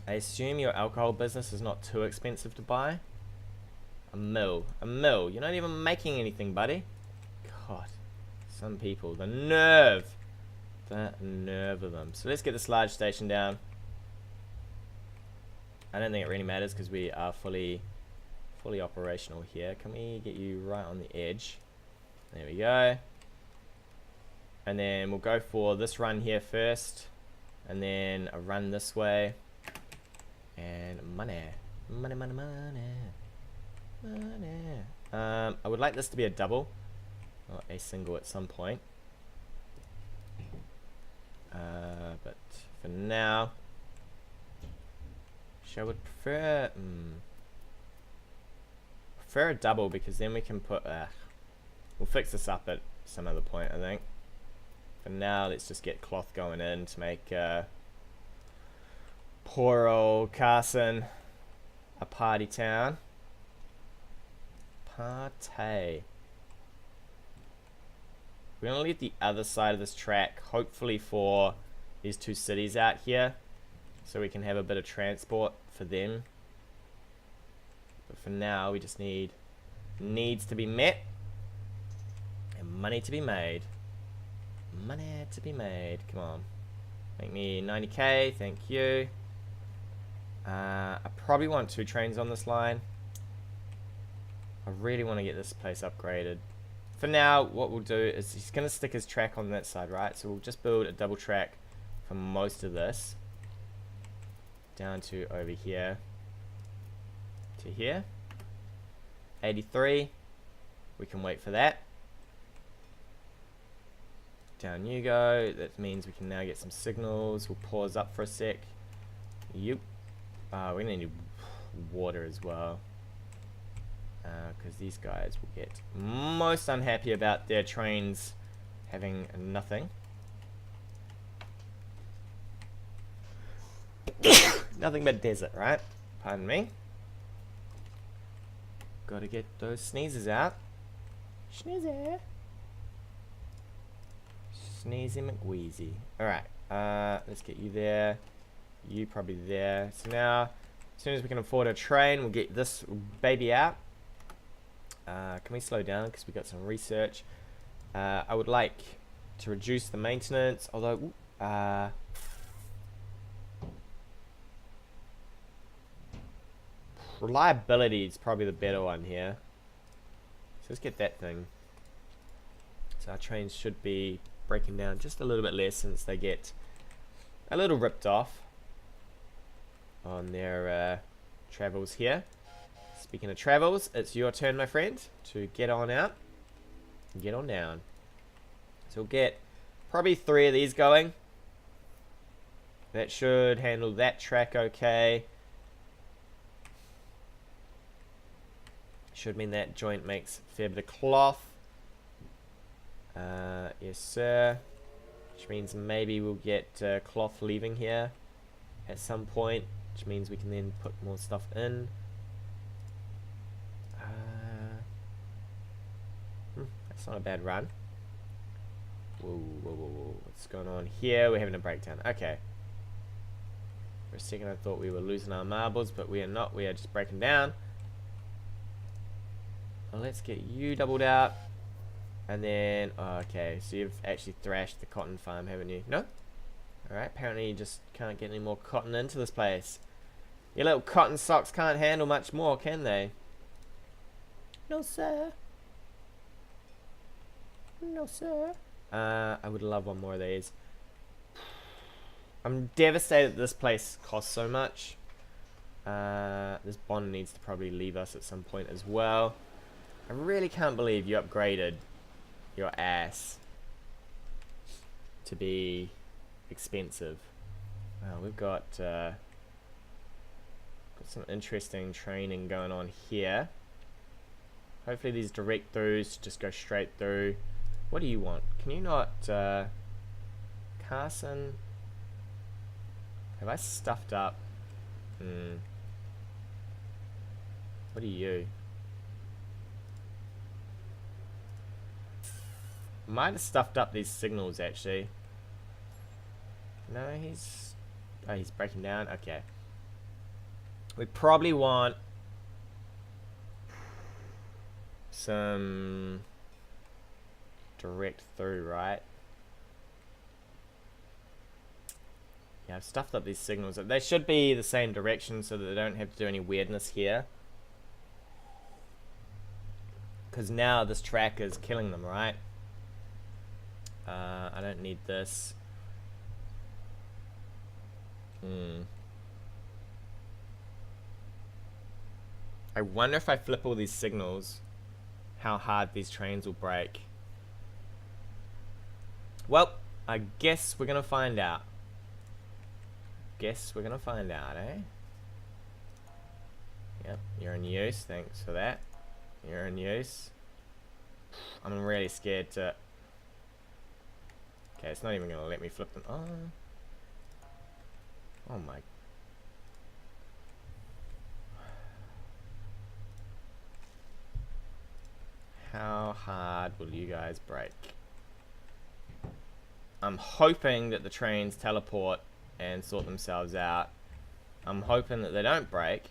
I assume your alcohol business is not too expensive to buy. A mill. A mill. You're not even making anything, buddy. God. Some people. The nerve. The nerve of them. So let's get this large station down. I don't think it really matters because we are fully operational here. Can we get you right on the edge? There we go. And then we'll go for this run here first. And then a run this way. And money. Money, money, money. Money. I would like this to be a double. Or a single at some point. But for now... I would prefer... prefer a double because then we can put... we'll fix this up at some other point, I think. For now, let's just get cloth going in to make poor old Carson a party town. Party. We're going to leave the other side of this track, hopefully for these two cities out here, so we can have a bit of transport for them. But for now, we just need needs to be met and money to be made. Money to be made. Come on. Make me 90k. Thank you. I probably want 2 trains on this line. I really want to get this place upgraded. For now, what we'll do is he's going to stick his track on that side, right? So we'll just build a double track for most of this. Down to over here. To here. 83. We can wait for that. Down you go. That means we can now get some signals. We'll pause up for a sec. Yep. We're going to need water as well. Because these guys will get most unhappy about their trains having nothing. Nothing but desert, right? Pardon me. Gotta get those sneezes out. Sneezy. Sneezy McWheezy. Alright, let's get you there. You probably there. So now, as soon as we can afford a train, we'll get this baby out. Can we slow down because we got some research? I would like to reduce the maintenance, although reliability is probably the better one here. So let's get that thing. So our trains should be breaking down just a little bit less since they get a little ripped off on their travels here. Speaking of travels, it's your turn, my friend, to get on out and get on down. So we'll get probably 3 of these going. That should handle that track okay. Should mean that joint makes a fair bit of cloth. Yes, sir. Which means maybe we'll get cloth leaving here at some point, which means we can then put more stuff in. That's not a bad run. Whoa, whoa, whoa, whoa. What's going on here? We're having a breakdown. Okay. For a second I thought we were losing our marbles, but we are not. We are just breaking down. Well, let's get you doubled out. And then, oh, okay, so you've actually thrashed the cotton farm, haven't you? No? Alright, apparently you just can't get any more cotton into this place. Your little cotton socks can't handle much more, can they? No, sir. No, sir. I would love one more of these. I'm devastated that this place costs so much. This bond needs to probably leave us at some point as well. I really can't believe you upgraded your ass to be expensive. Wow, we've got some interesting training going on here. Hopefully these direct throughs just go straight through. What do you want? Can you not Carson, have I stuffed up? What are you? Might have stuffed up these signals actually. No, he's breaking down. Okay. We probably want some direct through, right? Yeah, I've stuffed up these signals. They should be the same direction so that they don't have to do any weirdness here. Because now this track is killing them, right? I don't need this. I wonder if I flip all these signals, how hard these trains will brake. Well, I guess we're gonna find out. Guess we're gonna find out, eh? Yep, you're in use. Thanks for that. You're in use. I'm really scared to... Okay, it's not even gonna let me flip them. Oh my... How hard will you guys brake? I'm hoping that the trains teleport and sort themselves out. I'm hoping that they don't brake.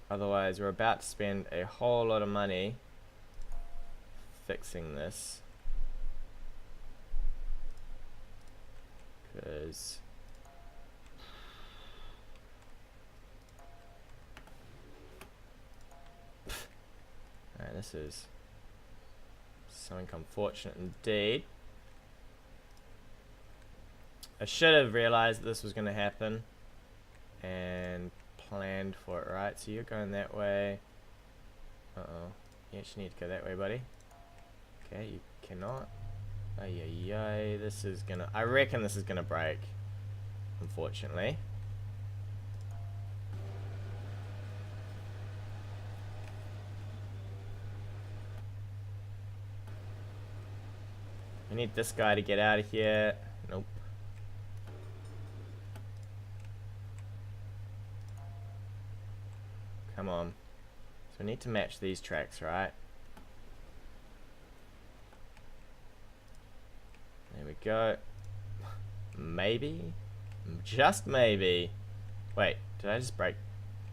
Otherwise, we're about to spend a whole lot of money fixing this. Because... Alright, this is something unfortunate indeed. I should have realized that this was going to happen and planned for it, right? So you're going that way. Uh-oh. You actually need to go that way, buddy. Okay, you cannot. Ay, ay, ay. This is gonna... I reckon this is gonna break, unfortunately. We need this guy to get out of here. Nope. Come on. So we need to match these tracks, right? There we go. Maybe? Just maybe. Wait, did I just break?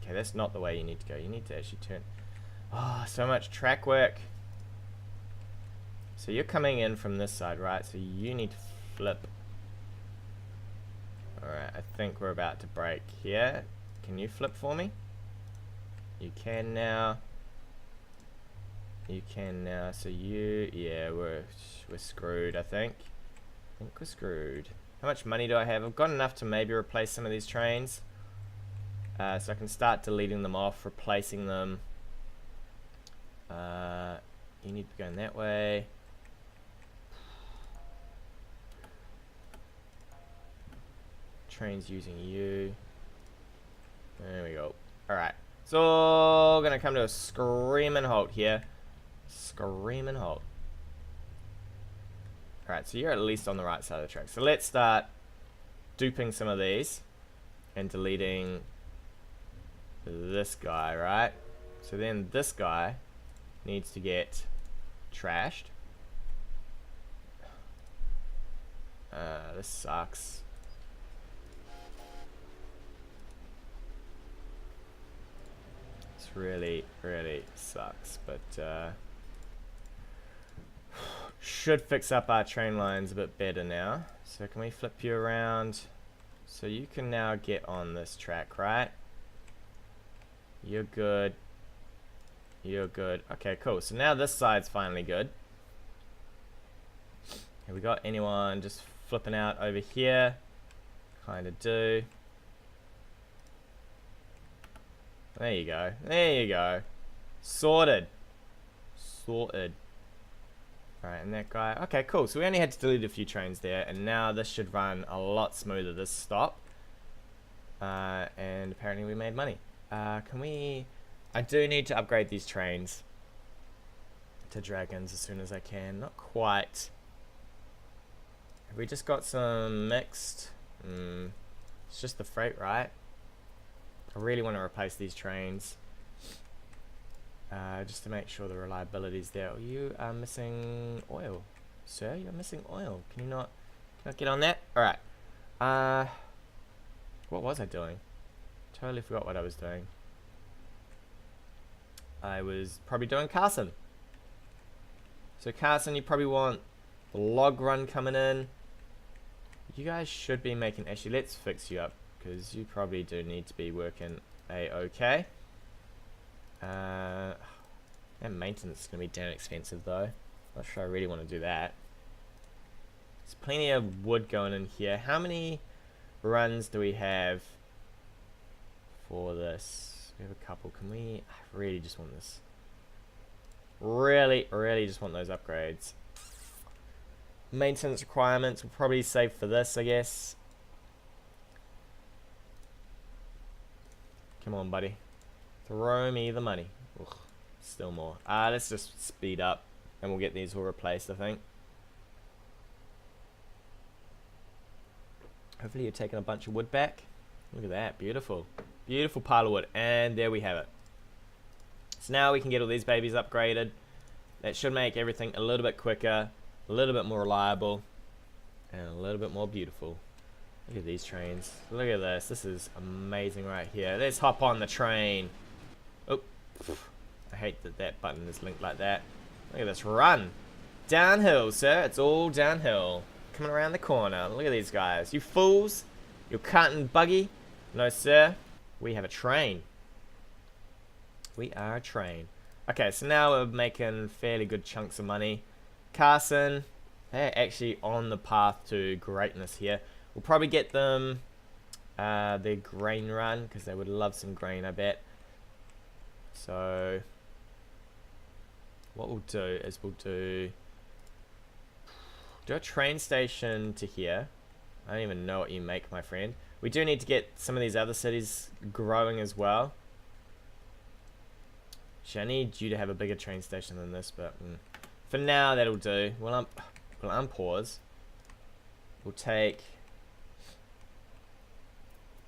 Okay, that's not the way you need to go. You need to actually turn. Oh, so much track work. So you're coming in from this side, right? So you need to flip. Alright, I think we're about to break here. Can you flip for me? You can now. You can now. So you... Yeah, we're screwed, I think. I think we're screwed. How much money do I have? I've got enough to maybe replace some of these trains. So I can start deleting them off, replacing them. You need to be going that way. Trains using you. There we go. Alright. So, gonna come to a screaming halt here. Screaming halt. Alright, so you're at least on the right side of the track. So let's start duping some of these and deleting this guy, right? So then this guy needs to get trashed. This sucks. This really, really sucks, but should fix up our train lines a bit better now. So can we flip you around? So you can now get on this track, right? You're good. You're good. Okay, cool. So now this side's finally good. Have we got anyone just flipping out over here? Kinda do. There you go. There you go. Sorted. Sorted. Alright, and that guy. Okay, cool. So we only had to delete a few trains there, and now this should run a lot smoother, this stop. And apparently we made money. Can we... I do need to upgrade these trains to dragons as soon as I can. Not quite. Have we just got some mixed? It's just the freight, right? I really want to replace these trains. Just to make sure the reliability is there. Oh, you are missing oil. Sir, you're missing oil. Can you not get on that? Alright. What was I doing? Totally forgot what I was doing. I was probably doing Carson. So Carson, you probably want the log run coming in. You guys should be making... Actually, let's fix you up, because you probably do need to be working a-okay. That maintenance is going to be damn expensive, though. Not sure I really want to do that. There's plenty of wood going in here. How many runs do we have for this? We have a couple. Can we... I really just want this. Really just want those upgrades. Maintenance requirements will probably save for this, I guess. Come on, buddy. Throw me the money. Ugh, still more. Let's just speed up and we'll get these all replaced, I think. Hopefully you're taking a bunch of wood back. Look at that. Beautiful. Beautiful pile of wood. And there we have it. So now we can get all these babies upgraded. That should make everything a little bit quicker, a little bit more reliable, and a little bit more beautiful. Look at these trains. Look at this. This is amazing right here. Let's hop on the train. Oh, I hate that that button is linked like that. Look at this. Run. Downhill, sir. It's all downhill. Coming around the corner. Look at these guys. You fools. You're cutting buggy. No, sir. We have a train. We are a train. Okay, so now we're making fairly good chunks of money. Carson, they're actually on the path to greatness here. We'll probably get them their grain run, because they would love some grain, I bet. So what we'll do is we'll do a train station to here. I don't even know what you make, my friend. We do need to get some of these other cities growing as well. Actually, I need you to have a bigger train station than this, but for now that'll do. We'll unpause. We'll take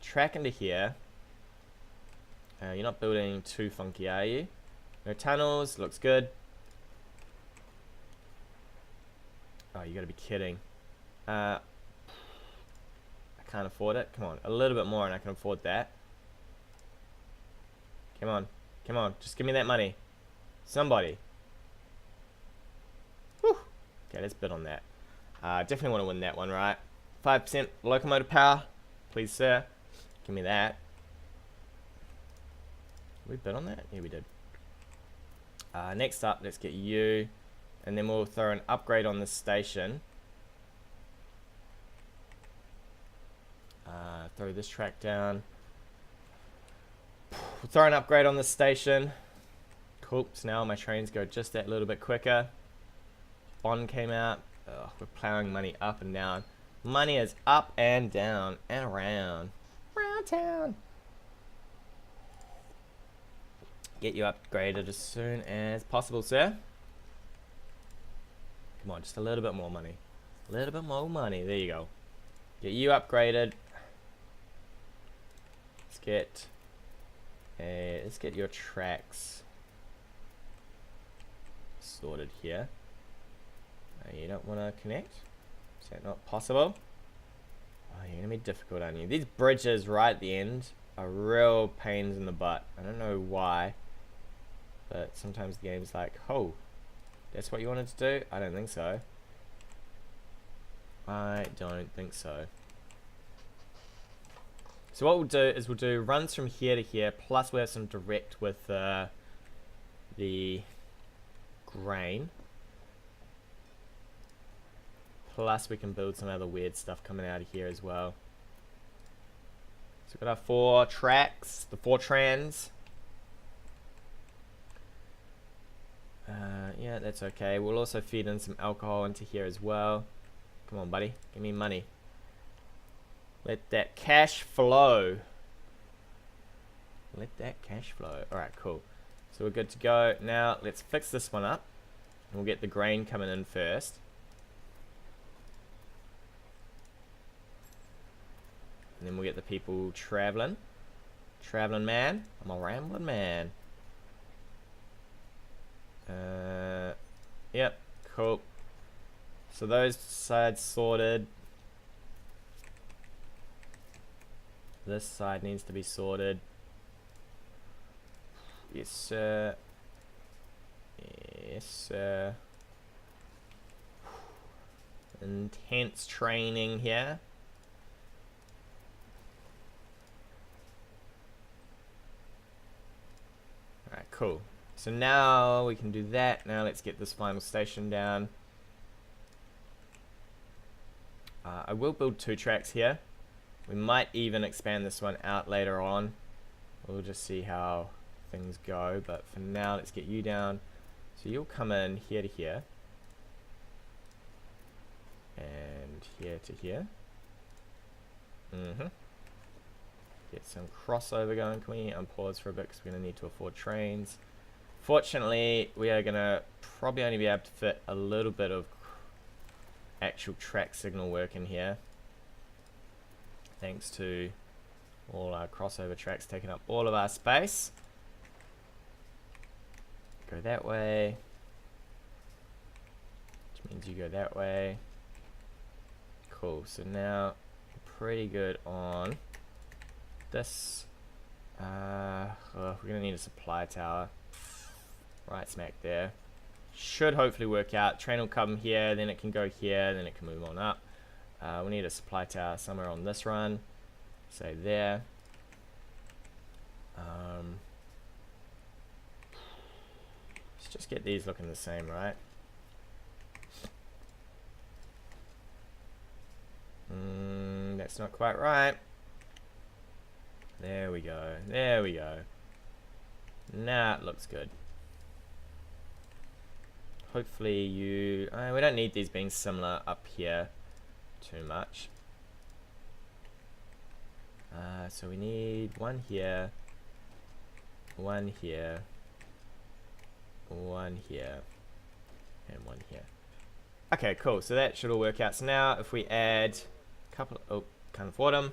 track into here. You're not building too funky, are you? No tunnels, looks good. Oh, you gotta be kidding. I can't afford it. Come on, a little bit more and I can afford that. Come on. Come on, just give me that money. Somebody. Whew. Okay, let's bid on that. Definitely want to win that one, right? 5% locomotive power. Please, sir. Give me that. Did we bid on that? Yeah, we did. Next up, let's get you. And then we'll throw an upgrade on this station. Throw this track down. We'll throw an upgrade on this station. Cool. So now my trains go just that little bit quicker. Bond came out. Ugh, we're plowing money up and down. Money is up and down and around. Around town. Get you upgraded as soon as possible, sir. Come on, just a little bit more money. A little bit more money. There you go. Get you upgraded. Let's get your tracks sorted here. You don't want to connect? Is that not possible? Oh, you're gonna be difficult, aren't you? These bridges right at the end are real pains in the butt. I don't know why, but sometimes the game's like, oh, that's what you wanted to do? I don't think so. I don't think so. So what we'll do is we'll do runs from here to here, plus we have some direct with the grain. Plus we can build some other weird stuff coming out of here as well. So we've got our 4 tracks, the 4 trans. Yeah, that's okay. We'll also feed in some alcohol into here as well. Come on, buddy. Give me money. Let that cash flow. Let that cash flow. Alright, cool. So we're good to go. Now, let's fix this one up. And we'll get the grain coming in first. And then we'll get the people traveling. Traveling man. I'm a rambling man. Yep, cool. So those sides sorted. This side needs to be sorted. Yes, sir. Yes, intense training here. Alright, cool. So now we can do that. Now let's get this final station down. I will build 2 tracks here. We might even expand this one out later on. We'll just see how things go. But for now, let's get you down. So you'll come in here to here. And here to here. Get some crossover going. Can we unpause for a bit because we're going to need to afford trains. Fortunately, we are going to probably only be able to fit a little bit of actual track signal work in here. Thanks to all our crossover tracks taking up all of our space. Go that way. Which means you go that way. Cool, so now pretty good on this. We're gonna need a supply tower right smack there. Should hopefully work out. Train will come here, then it can go here, then it can move on up. We need a supply tower somewhere on this run, say there. Let's just get these looking the same, right? That's not quite right. There we go. There we go. Now it looks good. Hopefully you... we don't need these being similar up here too much. So we need one here, one here, one here, and one here. Okay, cool. So that should all work out. So now if we add a couple... Oh, can't afford them.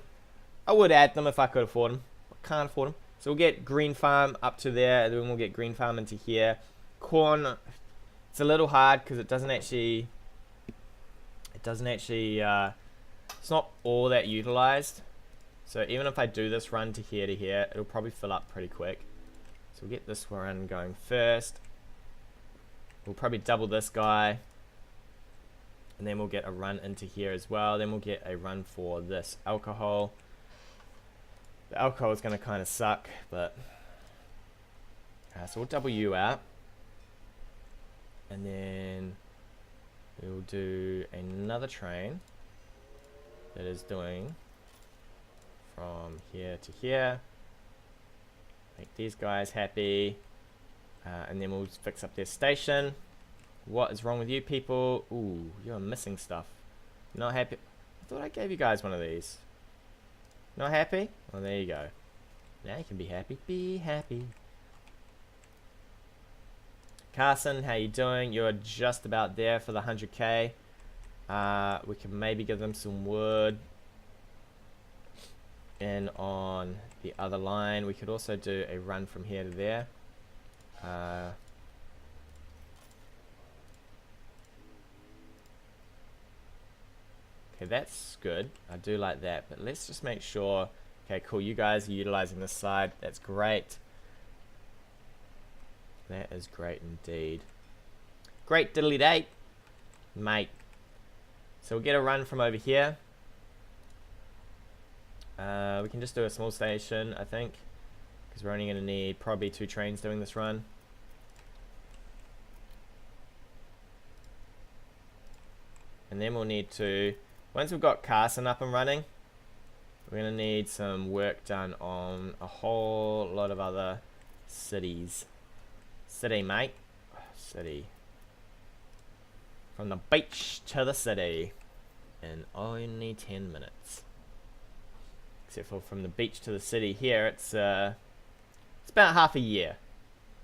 I would add them if I could afford them. I can't afford them. So we'll get green farm up to there. Then we'll get green farm into here. Corn... It's a little hard because it doesn't actually... it's not all that utilized. So even if I do this run to here, it'll probably fill up pretty quick. So we'll get this run going first. We'll probably double this guy. And then we'll get a run into here as well. Then we'll get a run for this alcohol. The alcohol is going to kind of suck, but... so we'll double you out. And then we'll do another train that is doing from here to here. Make these guys happy. And then we'll fix up their station. What is wrong with you people? Ooh, you're missing stuff. Not happy? I thought I gave you guys one of these. Not happy? Well, there you go. Now you can be happy. Be happy. Carson, how you doing? You're just about there for the 100k. We can maybe give them some wood. And on the other line, we could also do a run from here to there. Okay, that's good. I do like that, but let's just make sure. Okay, cool. You guys are utilizing this side. That's great. That is great indeed. Great diddly date, mate. So we'll get a run from over here. We can just do a small station, I think, because we're only going to need probably 2 trains doing this run. And then we'll need to, once we've got Carson up and running, we're going to need some work done on a whole lot of other cities. City, mate. City. From the beach to the city in only 10 minutes. Except for from the beach to the city here, it's about half a year,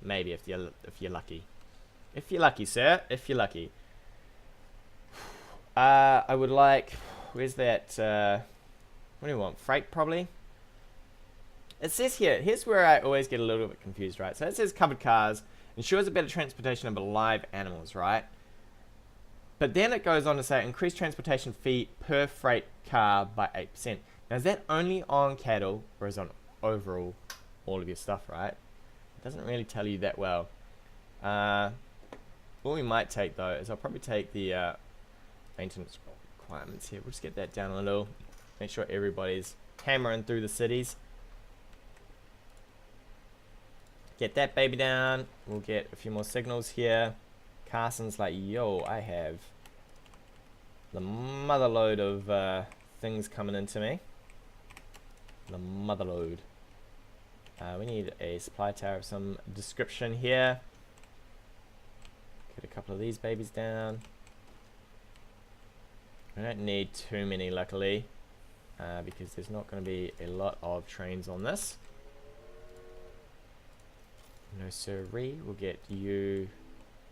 maybe if you're lucky. If you're lucky, sir. If you're lucky. I would like. Where's that? What do you want? Freight, probably. It says here. Here's where I always get a little bit confused, right? So it says covered cars ensures a better transportation of live animals, right? But then it goes on to say increase transportation fee per freight car by 8%. Now is that only on cattle or is it on overall all of your stuff, right? It doesn't really tell you that well. What we might take though is I'll probably take the maintenance requirements here. We'll just get that down a little. Make sure everybody's hammering through the cities. Get that baby down. We'll get a few more signals here. Carson's like, yo, I have the mother load of things coming into me. The mother load. We need a supply tower of some description here. Get a couple of these babies down. We don't need too many, luckily, because there's not going to be a lot of trains on this. No siree. We'll get you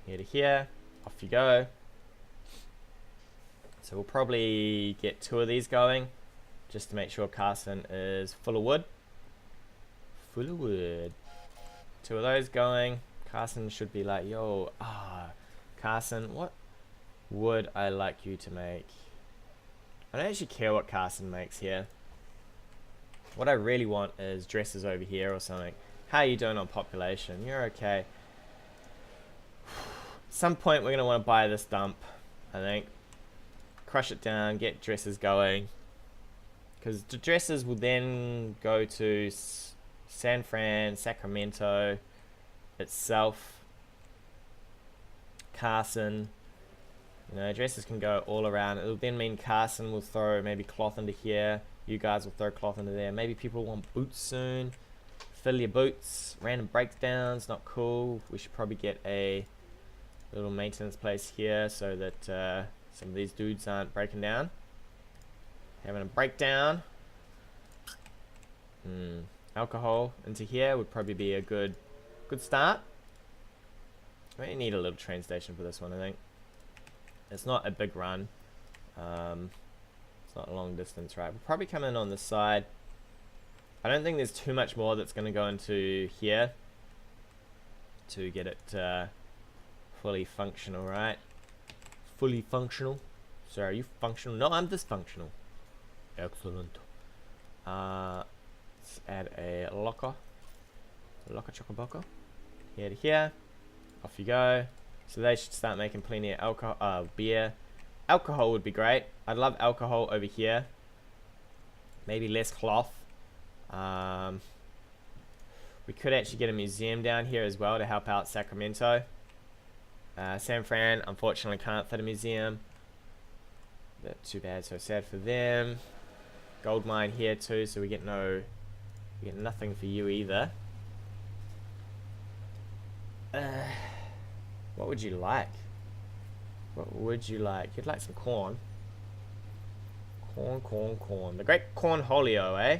here to here. Off you go. So we'll probably get 2 of these going, just to make sure Carson is full of wood. Full of wood. 2 of those going. Carson should be like, yo, Carson, what would I like you to make? I don't actually care what Carson makes here. What I really want is dresses over here or something. How are you doing on population? You're okay. Some point we're going to want to buy this dump, I think. Crush it down, get dresses going. Because the dresses will then go to San Fran, Sacramento itself, Carson. You know, dresses can go all around. It'll then mean Carson will throw maybe cloth into here. You guys will throw cloth into there. Maybe people want boots soon. Fill your boots. Random breakdowns, not cool. We should probably get a little maintenance place here so that some of these dudes aren't breaking down. Having a breakdown. Alcohol into here would probably be a good start. We need a little train station for this one, I think. It's not a big run. It's not a long distance, right? We'll probably come in on this side. I don't think there's too much more that's going to go into here to get it fully functional, right? Fully functional. So are you functional? No, I'm dysfunctional. Excellent. Let's add a locker. Locker chocoboco. Here to here. Off you go. So they should start making plenty of alcohol, beer. Alcohol would be great. I'd love alcohol over here. Maybe less cloth. We could actually get a museum down here as well to help out Sacramento. San Fran, unfortunately, can't fit a museum. But too bad, so sad for them. Gold mine here too, so we get nothing for you either. What would you like? What would you like? You'd like some corn. Corn. The great cornholio, eh?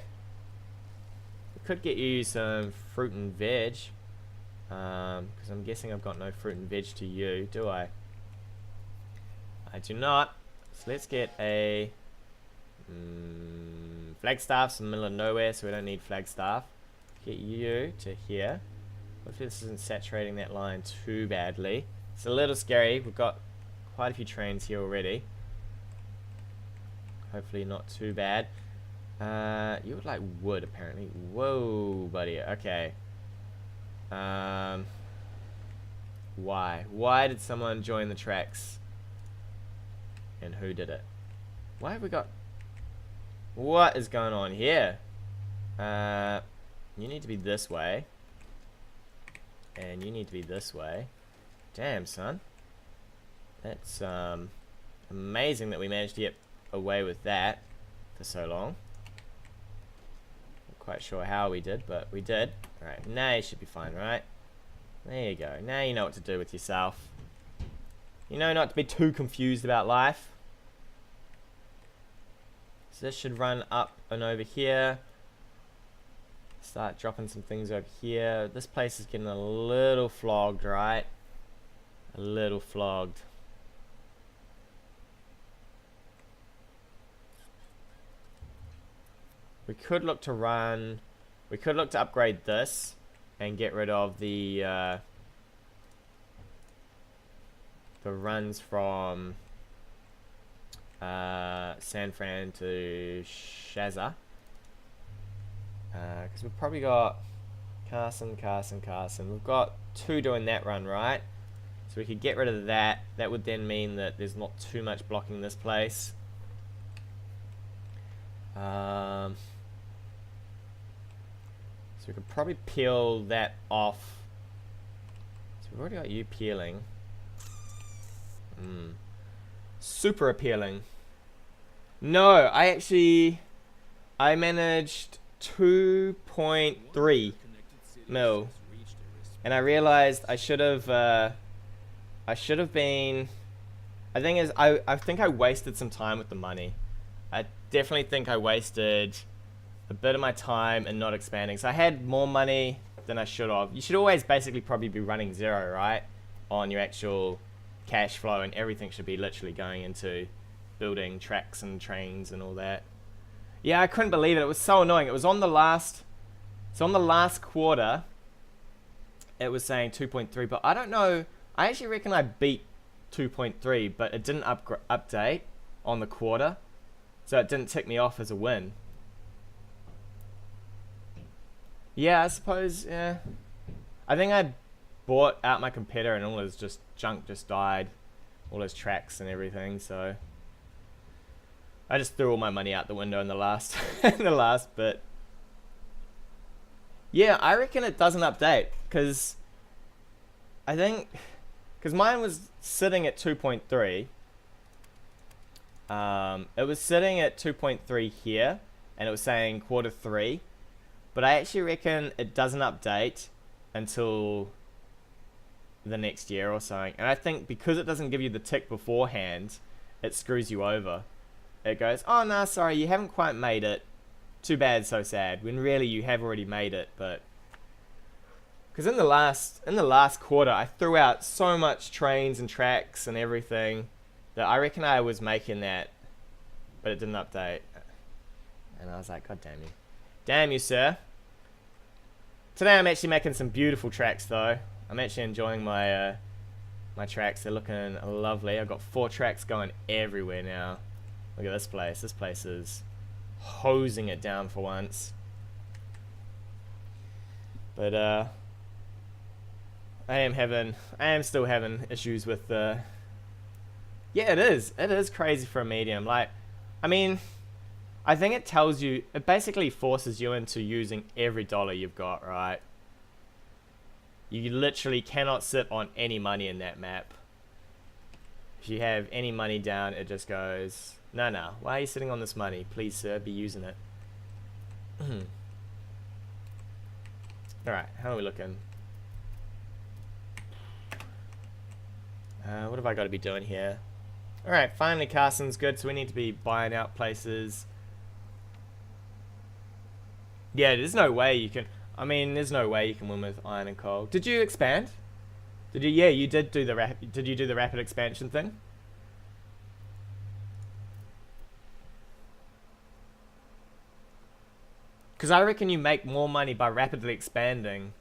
We could get you some fruit and veg. Because I'm guessing I've got no fruit and veg to you, do I? I do not. So let's get a flagstaff's in the middle of nowhere, so we don't need flagstaff. Get you to here. Hopefully this isn't saturating that line too badly. It's a little scary. We've got quite a few trains here already. Hopefully not too bad. You would like wood, apparently. Whoa, buddy. Okay. Why? Why did someone join the tracks? And who did it? Why have we got... What is going on here? You need to be this way. And you need to be this way. Damn, son. That's amazing that we managed to get away with that for so long. Not quite sure how we did, but we did. Alright, now you should be fine, right? There you go. Now you know what to do with yourself. You know not to be too confused about life. So this should run up and over here. Start dropping some things over here. This place is getting a little flogged, right? A little flogged. We could look to run... We could look to upgrade this and get rid of the runs from San Fran to Shaza. Because we've probably got Carson. We've got 2 doing that run, right? So we could get rid of that. That would then mean that there's not too much blocking this place. So we could probably peel that off. So we've already got you peeling. Super appealing. No, I managed 2.3 mil. And I realized I should have been, I think I wasted some time with the money. I definitely think I wasted a bit of my time in not expanding. So I had more money than I should have. You should always basically probably be running 0, right? On your actual cash flow, and everything should be literally going into building tracks and trains and all that. Yeah, I couldn't believe it. It was so annoying. It was on the last quarter. It was saying 2.3, but I don't know. I actually reckon I beat 2.3, but it didn't update on the quarter, so it didn't tick me off as a win. Yeah, I suppose, yeah. I think I bought out my competitor and all his junk just died. All his tracks and everything, so I just threw all my money out the window in the last bit. Yeah, I reckon it doesn't update, because mine was sitting at 2.3. It was sitting at 2.3 here, and it was saying quarter 3. But I actually reckon it doesn't update until the next year or something. And I think because it doesn't give you the tick beforehand, it screws you over. It goes, oh no, sorry, you haven't quite made it. Too bad, so sad. When really you have already made it, but because in the last quarter I threw out so much trains and tracks and everything that I reckon I was making that, but it didn't update. And I was like, God damn you. Damn you, sir. Today I'm actually making some beautiful tracks though. I'm actually enjoying my my tracks. They're looking lovely. I've got 4 tracks going everywhere now. Look at this place. This place is hosing it down for once. But I am still having issues with the. Yeah, it is crazy for a medium. Like, I mean, I think it tells you, it basically forces you into using every dollar you've got, right? You literally cannot sit on any money in that map. If you have any money down, it just goes, no, why are you sitting on this money? Please, sir, be using it. Alright, how are we looking? What have I got to be doing here? Alright, finally Carson's good, so we need to be buying out places. Yeah, there's no way you can, there's no way you can win with iron and coal. Did you expand? Did you? Yeah, you did do the did you do the rapid expansion thing? Because I reckon you make more money by rapidly expanding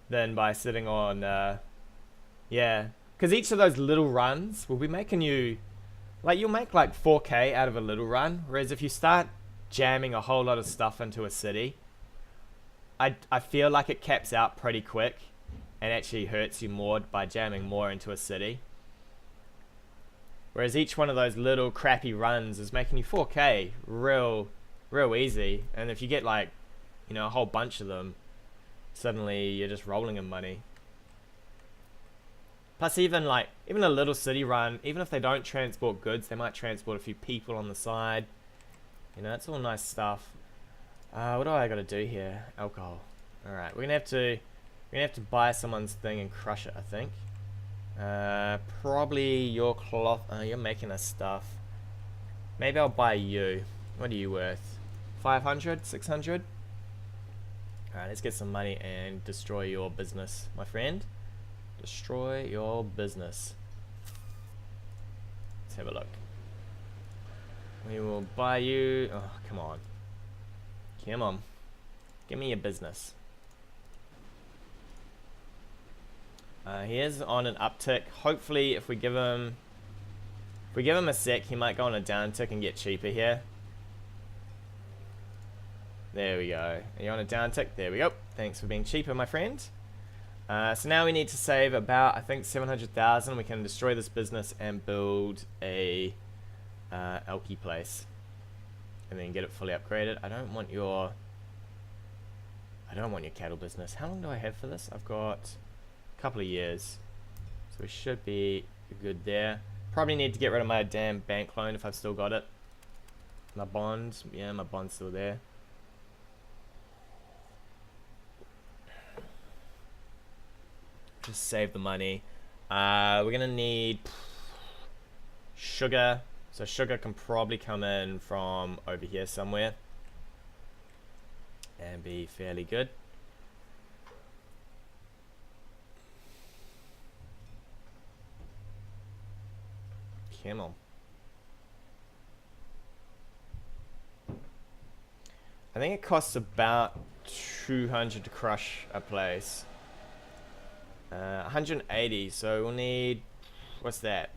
than by sitting on, yeah. Because each of those little runs will be making you, like, you'll make like 4K out of a little run. Whereas if you start jamming a whole lot of stuff into a city, I feel like it caps out pretty quick and actually hurts you more by jamming more into a city. Whereas each one of those little crappy runs is making you 4K real easy. And if you get like, you know, a whole bunch of them, suddenly you're just rolling in money. Plus even a little city run, even if they don't transport goods, they might transport a few people on the side. You know, it's all nice stuff. What do I gotta do here? Alcohol. Alright, we're gonna have to buy someone's thing and crush it, I think. Probably your cloth. You're making us stuff. Maybe I'll buy you. What are you worth? 500? 600? Alright, let's get some money and destroy your business, my friend. Destroy your business. Let's have a look. We will buy you. Oh, come on. Come on. Give me your business. He is on an uptick. Hopefully, if we give him a sec, he might go on a downtick and get cheaper here. There we go. Are you on a downtick? There we go. Thanks for being cheaper, my friend. So now we need to save about, I think, 700,000. We can destroy this business and build a alky place, and then get it fully upgraded. I don't want your cattle business. How long do I have for this? I've got a couple of years, so we should be good there. Probably need to get rid of my damn bank loan if I've still got it. My bonds, yeah, my bond's still there. Just save the money. We're gonna need sugar. So sugar can probably come in from over here somewhere and be fairly good. Camel. I think it costs about 200 to crush a place. 180, so we'll need, what's that,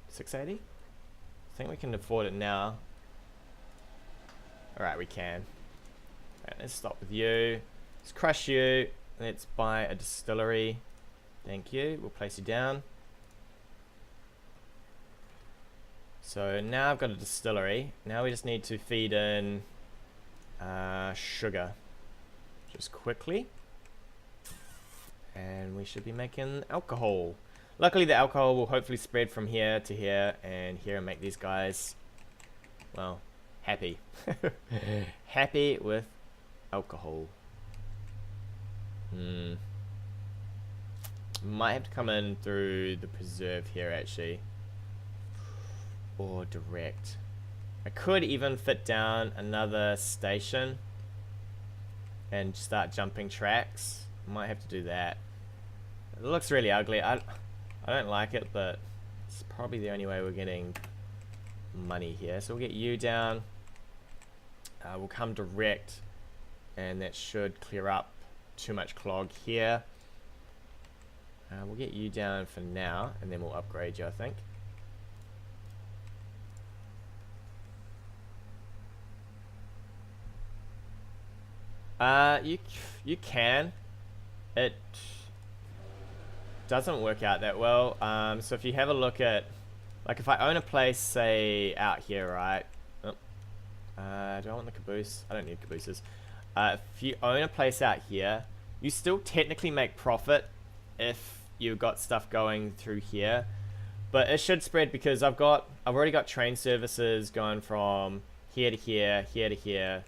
680? I think we can afford it now. Alright, we can. Right, let's stop with you. Let's crush you. Let's buy a distillery. Thank you. We'll place you down. So now I've got a distillery. Now we just need to feed in sugar. Just quickly. And we should be making alcohol. Luckily the alcohol will hopefully spread from here to here and here and make these guys, well, happy. Happy with alcohol. Might have to come in through the preserve here actually. Or direct. I could even fit down another station and start jumping tracks. Might have to do that. It looks really ugly. I don't like it, but it's probably the only way we're getting money here. So we'll get you down. We'll come direct, and that should clear up too much clog here. We'll get you down for now, and then we'll upgrade you, I think. You can. It doesn't work out that well. So if you have a look at, like if I own a place, say out here, right? Oh, do I want the caboose? I don't need cabooses. If you own a place out here, you still technically make profit if you've got stuff going through here, but it should spread because I've already got train services going from here to here, here to here,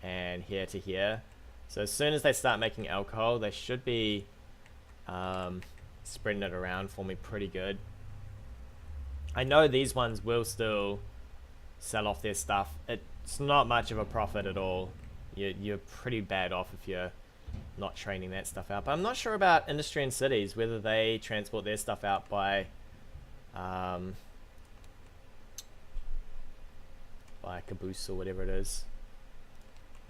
and here to here. So as soon as they start making alcohol, they should be spreading it around for me pretty good. I know these ones will still sell off their stuff. It's not much of a profit at all. You're pretty bad off if you're not training that stuff out. But I'm not sure about industry and cities, whether they transport their stuff out by caboose or whatever it is.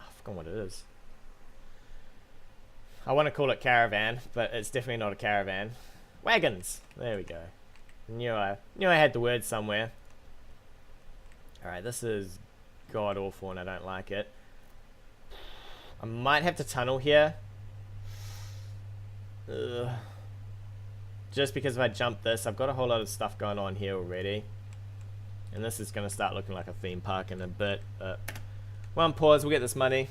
I've forgotten what it is. I want to call it caravan, but it's definitely not a caravan. Wagons. There we go. Knew I had the word somewhere. Alright, this is god awful and I don't like it. I might have to tunnel here. Ugh. Just because if I jump this, I've got a whole lot of stuff going on here already. And this is going to start looking like a theme park in a bit. But one pause, we'll get this money.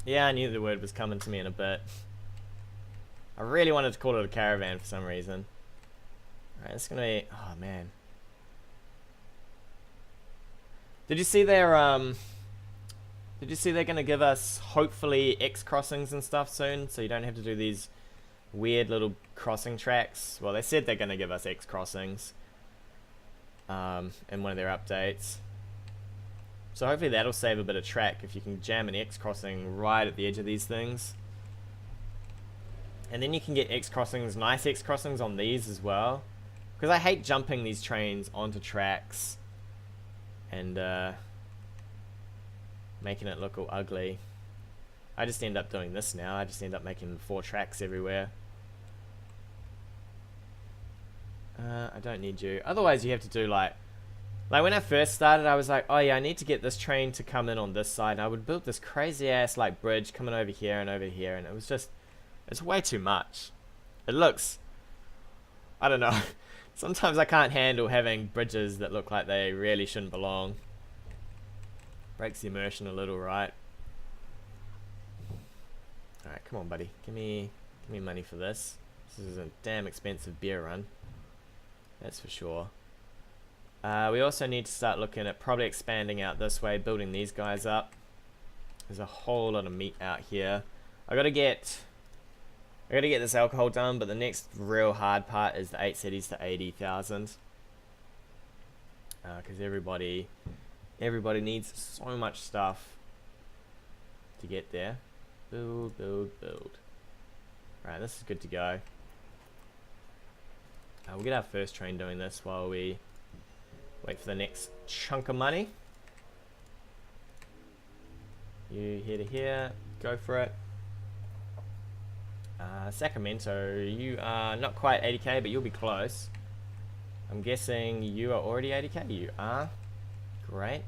Yeah, I knew the word was coming to me in a bit. I really wanted to call it a caravan for some reason. Alright, it's gonna be... oh man. Did you see they're gonna give us hopefully X crossings and stuff soon, so you don't have to do these weird little crossing tracks? Well, they said they're gonna give us X crossings in one of their updates. So hopefully that'll save a bit of track if you can jam an X crossing right at the edge of these things. And then you can get X crossings, nice X crossings on these as well. Because I hate jumping these trains onto tracks and making it look all ugly. I just end up doing this now. I just end up making 4 tracks everywhere. I don't need you. Otherwise you have to do like when I first started, I was like, oh yeah, I need to get this train to come in on this side. And I would build this crazy ass like bridge coming over here, and it was just It's way too much. It looks, I don't know. Sometimes I can't handle having bridges that look like they really shouldn't belong. Breaks the immersion a little, right? Alright, come on, buddy. Give me money for this. This is a damn expensive beer run. That's for sure. We also need to start looking at probably expanding out this way, building these guys up. There's a whole lot of meat out here. I gotta get this alcohol done, but the next real hard part is the 8 cities to 80,000. Because everybody needs so much stuff to get there. Build, build, build. Right, this is good to go. We'll get our first train doing this while we wait for the next chunk of money. You here to here, go for it. Sacramento, you are not quite 80k, but you'll be close. I'm guessing you are already 80k. You are. Great.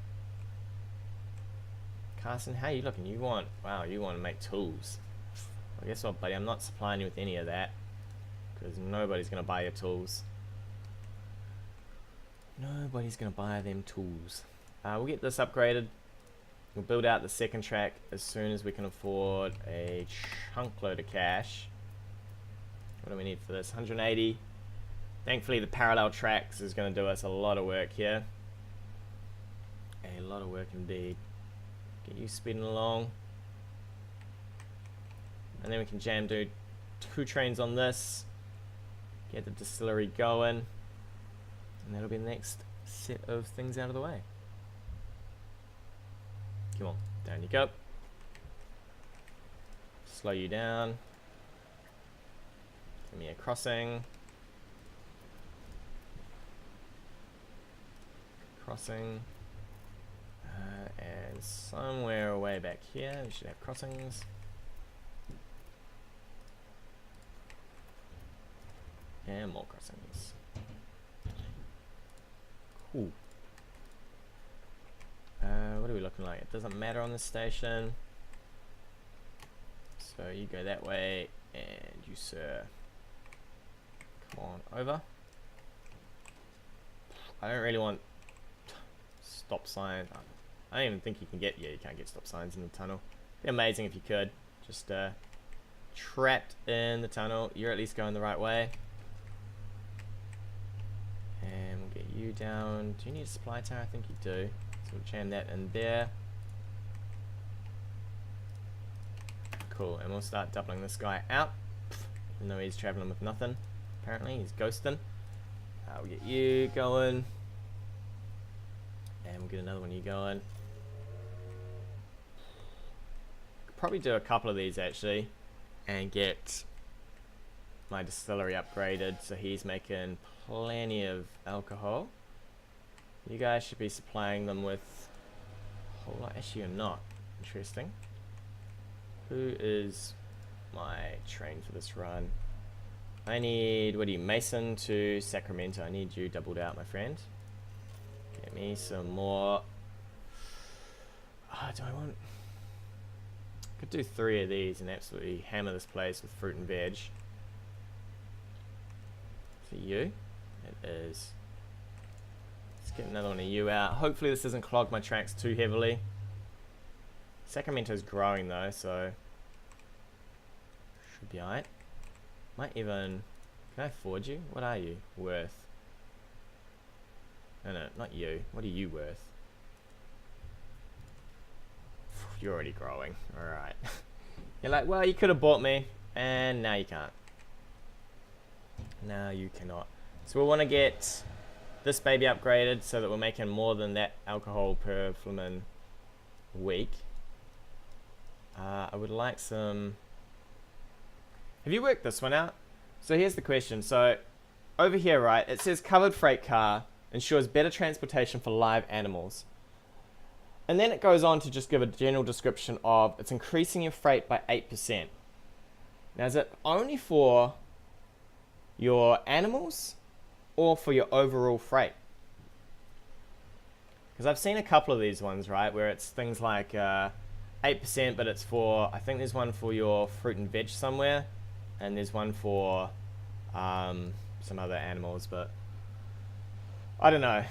Carson, how are you looking? You want to make tools. Well, guess what, buddy? I'm not supplying you with any of that, because nobody's going to buy your tools. Nobody's going to buy them tools. We'll get this upgraded. We'll build out the second track as soon as we can afford a chunk load of cash. What do we need for this? 180. Thankfully, the parallel tracks is going to do us a lot of work here. A lot of work indeed. Get you speeding along. And then we can do 2 trains on this. Get the distillery going. And that'll be the next set of things out of the way. Come on, down you go. Slow you down. Give me a crossing. Crossing. And somewhere way back here, we should have crossings. And more crossings. Cool. What are we looking like? It doesn't matter on this station. So you go that way, and you, sir, come on over. I don't really want stop signs. I don't even think you can get, yeah, you can't get stop signs in the tunnel. It'd be amazing if you could. Just trapped in the tunnel. You're at least going the right way. And we'll get you down. Do you need a supply tower? I think you do. So we'll jam that in there. Cool, and we'll start doubling this guy out. Even though he's traveling with nothing. Apparently, he's ghosting. We'll get you going. And we'll get another one of you going. Could probably do a couple of these actually. And get my distillery upgraded so he's making plenty of alcohol. You guys should be supplying them with a whole lot. Actually, you're not. Interesting. Who is my train for this run? I need, what are you, Mason to Sacramento. I need you doubled out, my friend. Get me some more. Do I want... I could do 3 of these and absolutely hammer this place with fruit and veg. For you, it is. Let's get another one of you out. Hopefully this doesn't clog my tracks too heavily. Sacramento's growing though, so should be alright. Might even... Can I afford you? What are you worth? No, not you. What are you worth? You're already growing. Alright. You're like, well, you could have bought me, and now you can't. Now you cannot. So we'll want to get this baby upgraded so that we're making more than that alcohol per flamin week. I would like some... Have you worked this one out? So here's the question. So over here, right, it says covered freight car ensures better transportation for live animals. And then it goes on to just give a general description of it's increasing your freight by 8%. Now, is it only for your animals or for your overall freight? Because I've seen a couple of these ones, right, where it's things like 8%, but it's for, I think there's one for your fruit and veg somewhere, and there's one for some other animals, but I don't know.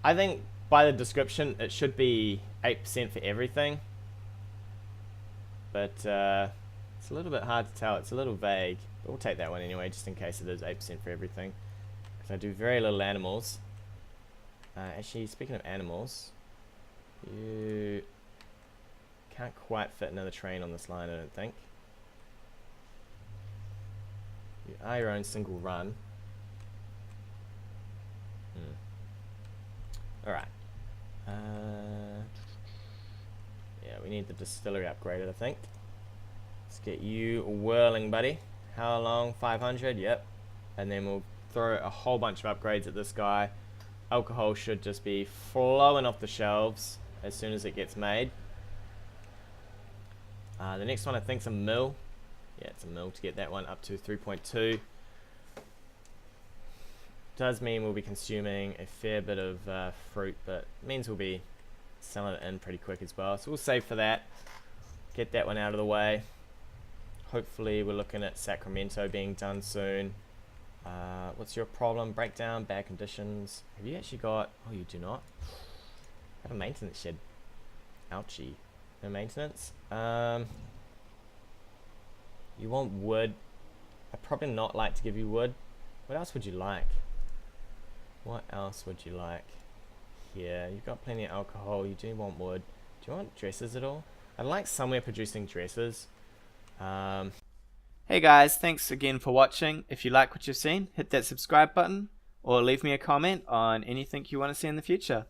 I think by the description it should be 8% for everything, but it's a little bit hard to tell. It's a little vague, but we'll take that one anyway, just in case it is 8% for everything, because I do very little animals. Actually, speaking of animals, you can't quite fit another train on this line, I don't think. You are your own single run. Alright. Yeah, we need the distillery upgraded, I think. Let's get you whirling, buddy. How long? 500? Yep. And then we'll throw a whole bunch of upgrades at this guy. Alcohol should just be flowing off the shelves as soon as it gets made. The next one I think is a mill. Yeah, it's a mill to get that one up to 3.2. Does mean we'll be consuming a fair bit of fruit, but it means we'll be selling it in pretty quick as well. So we'll save for that. Get that one out of the way. Hopefully we're looking at Sacramento being done soon. What's your problem? Breakdown, bad conditions. Have you actually got... Oh, you do not. Have a maintenance shed. Ouchie. No maintenance. You want wood. I'd probably not like to give you wood. What else would you like? What else would you like? Here, you've got plenty of alcohol. You do want wood. Do you want dresses at all? I'd like somewhere producing dresses. Hey guys, thanks again for watching. If you like what you've seen, hit that subscribe button or leave me a comment on anything you want to see in the future.